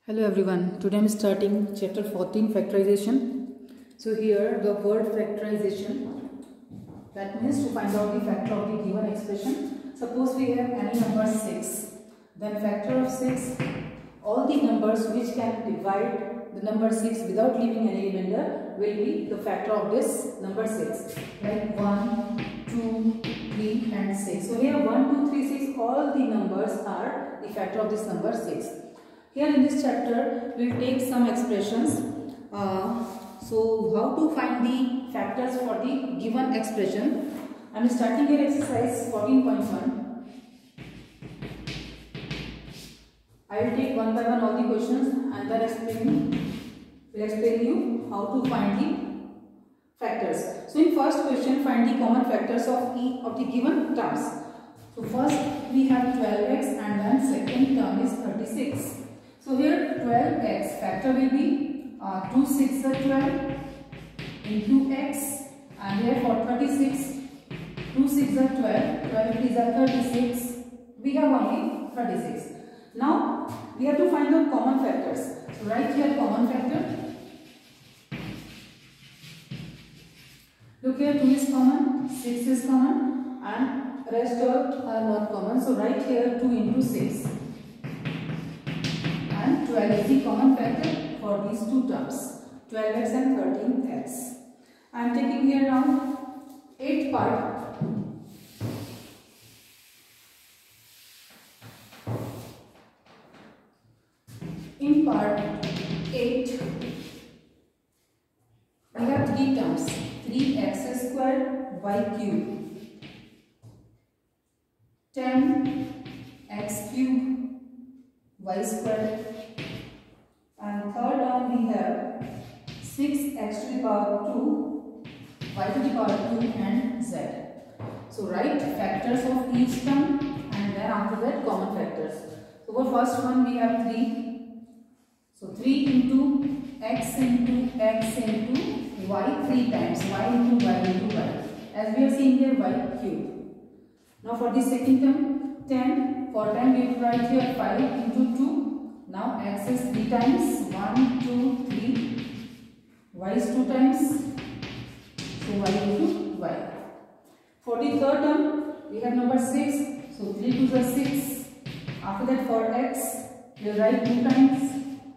Hello everyone, today I am starting chapter 14 factorization. So here the word factorization, that means to find out the factor of the given expression. Suppose we have any number 6, then factor of 6, all the numbers which can divide the number 6 without leaving any remainder will be the factor of this number 6, like 1, 2, 3 and 6. So here 1, 2, 3, 6, all the numbers are the factor of this number 6. Here in this chapter, we will take some expressions. So how to find the factors for the given expression. I am starting here exercise 14.1. I will take one by one all the questions and then will explain you how to find the factors. So in first question, find the common factors of each of the given terms. So first we have 12x and then second term is 36. So here 12x factor will be 2 6 are 12 into x, and here for 36 2 6 are 12, 12 3 are 36, we have only 36. Now we have to find the common factors. So write here common factor. Look here, 2 is common, 6 is common and rest all are not common. So write here 2 into 6. And 12 is the common factor for these two terms, 12x and 13x. I am taking here now 8th part. In part 8, we have 3 terms, 3x square y cube, 10x cube y square, and third term we have 6x to the power 2 y to the power 2 and z. So write factors of each term and then after that common factors. So for first one we have 3. So 3 into x into y 3 times, y into y, as we are seeing here y cube. Now for the second term 10, for 10 we will write here 5 into 2. Now x is 3 times, 1, 2, 3, y is 2 times, so y into y. For the third term, we have number 6, so 3 to the 6. After that for x, we will write 2 times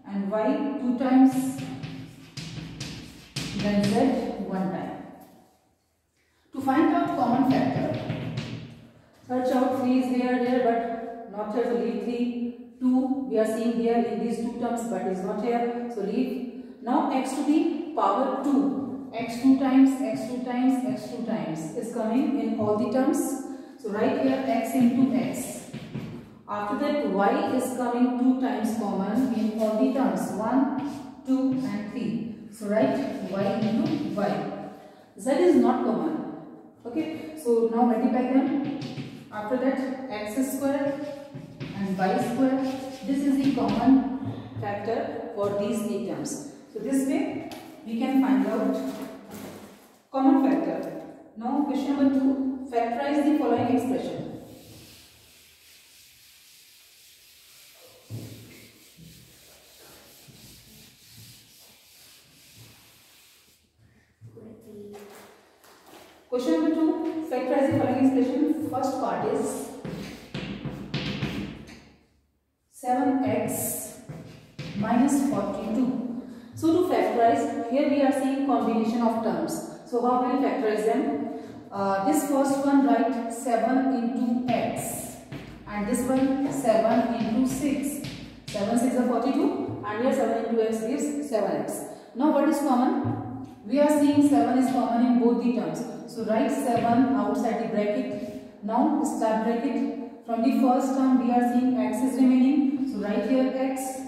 and y 2 times, then z 1 time. To find out common factor, search out 3 is there but not here, so leave 3. 2 we are seeing here in these two terms but is not here, so leave. Now x to the power 2, x 2 times, x 2 times, x 2 times is coming in all the terms. So write here x into x. After that y is coming 2 times common in all the terms, 1, 2 and 3. So write y into y. Z is not common. Okay, so now multiply them. After that x square and y square, this is the common factor for these 3 terms. So this way we can find out common factor. Now question number 2, factorize the following expression. Question number 2, factorize the following expression. First part is 7x minus 42. So to factorize, here we are seeing combination of terms. So how will we factorize them? This first one write 7 into x and this one 7 into 6. 7 6 are 42 and here 7 into x gives 7x. Now what is common? We are seeing 7 is common in both the terms. So write 7 outside the bracket. Now start bracket. From the first term we are seeing x is remaining. So write here x.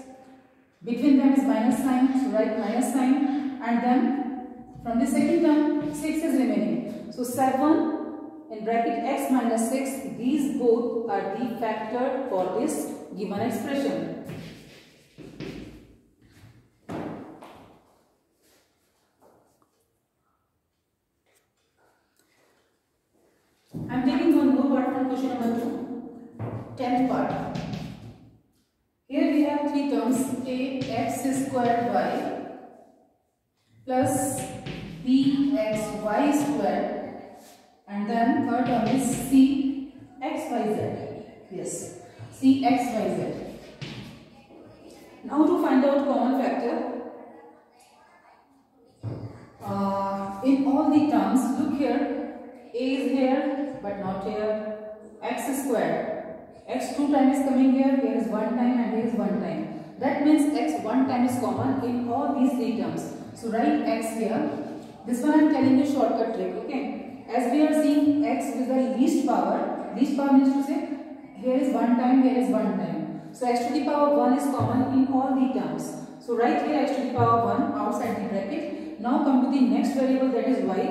Between them is minus sign. So write minus sign. And then from the second term 6 is remaining. So 7 in bracket x minus 6. These both are the factor for this given expression. I am taking one more part from question number 2. 10th part. Here we have three terms, ax squared y plus bxy squared, and then third term is cxyz. Yes, cxyz. Now to find out common factor, in all the terms, look here, a is here but not here, x squared, x 2 times is coming here, here is 1 time and here is 1 time. That means x 1 time is common in all these three terms. So write x here. This one I am telling you shortcut trick, okay. As we are seeing x with the least power means to say here is 1 time, here is 1 time. So x to the power 1 is common in all the terms. So write here x to the power 1 outside the bracket. Now come to the next variable, that is y.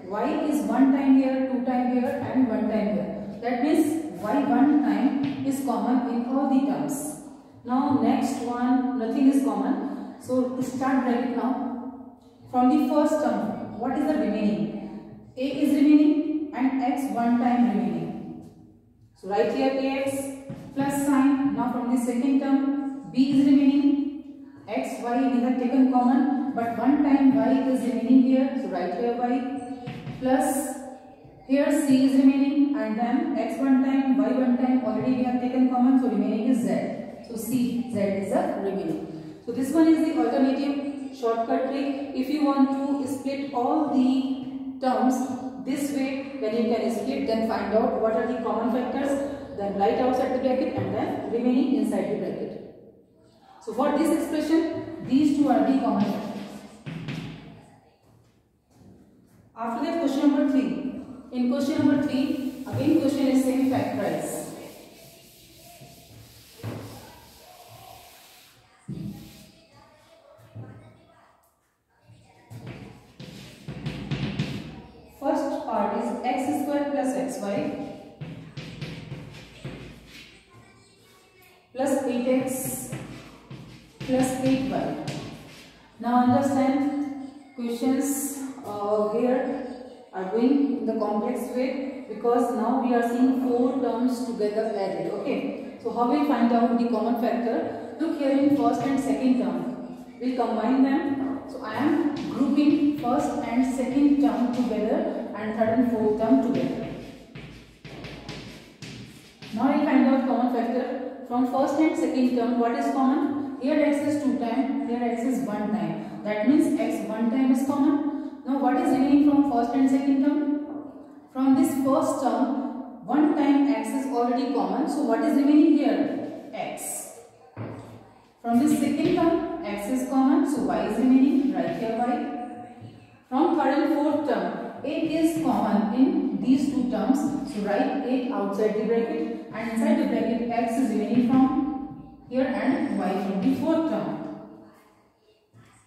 Y is 1 time here, 2 time here and 1 time here. That means y 1 time is common in all the terms. Now next one, nothing is common. So to start bracket now, from the first term, what is the remaining? A is remaining and x 1 time remaining. So write here ax plus sign. Now from the second term, b is remaining, x, y we have taken common, but 1 time y is remaining here. So write here y plus here c is remaining, and then x 1 time, y 1 time already we have taken common, so remaining is z. So c, z is the remaining. So this one is the alternative shortcut trick. If you want to split all the terms this way, when you can split, then find out what are the common factors, then write outside the bracket and then remaining inside the bracket. So for this expression, these two are the common factors. After that, question number 3. In question number 3, again question is same, factorize. First part is x square plus xy plus 8x plus 8y. Now understand, questions here are going in the complex way because now we are seeing 4 terms together added. Okay, so how we find out the common factor? Look here in first and second term, we'll combine them. So I am grouping first and second term together and third and fourth term together. Now I find out common factor. From first and second term, what is common? Here x is 2 times, here x is 1 time. That means x 1 time is common. Now what is remaining from first and second term? From this first term, 1 time x is already common. So what is remaining here? X. From this second term, x is common. So y is remaining. Right here y. From third and fourth term, 8 is common in these two terms. So write 8 outside the bracket. And inside the bracket, x is remaining from here and y from the fourth term.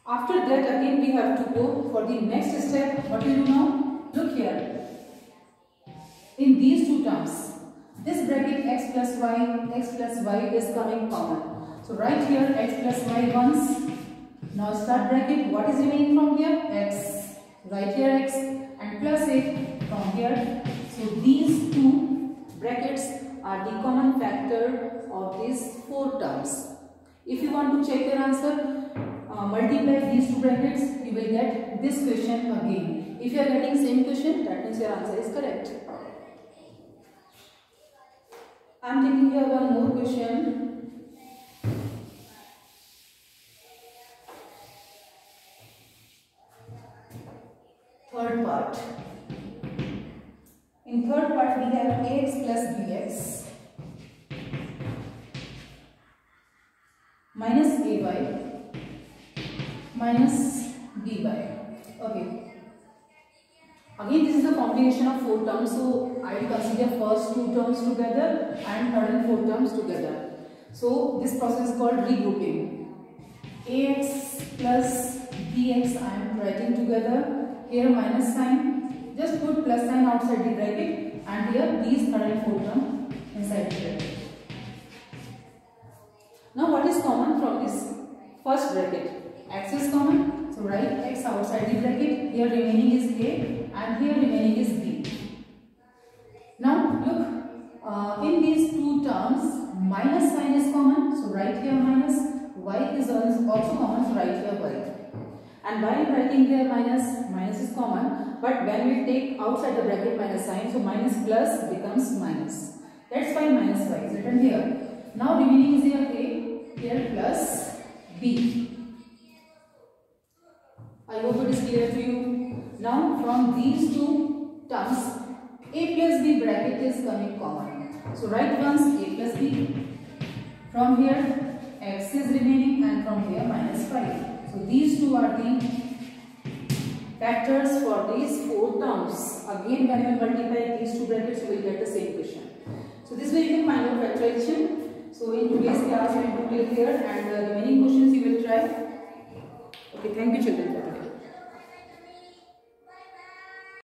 After that, again we have to go for the next step. What will you do now? Look here. In these two terms, this bracket x plus y is coming common. So write here x plus y once. Now start bracket. What is remaining from here? X. Write here x and plus 8 from here. So these two brackets are the common factor of these 4 terms. If you want to check your answer, multiply these two brackets, you will get this question again. If you are getting same question, that means your answer is correct. I am taking here one more question. Third part. In third part, we have ax plus bx minus ay minus by. Okay. Again, this is a combination of 4 terms. So I will consider first 2 terms together and third and fourth terms together. So this process is called regrouping. Ax plus bx I am writing together. Here minus sign. Just put plus sign outside the bracket, and here these third and fourth term inside the bracket. Now what is common from this first bracket? X is common, so write x outside the bracket. Here remaining is a and here remaining is b. Now look, in these two terms minus sign is common, so write here minus. y is also common, so write here y. And while writing here minus is common, but when we take outside the bracket minus sign, so minus plus becomes minus. That's why minus y is written here. Now remaining is here a here plus b. I hope it is clear to you. Now from these two terms, a plus b bracket is coming common. So write once a plus b. From here x is remaining, and from here minus 5. So these two are the factors for these four terms. Again, when you multiply these two brackets, you will get the same question. So this way you can find out factorization. So in today's class we will do till here, and the remaining questions you will try. Okay, thank you children.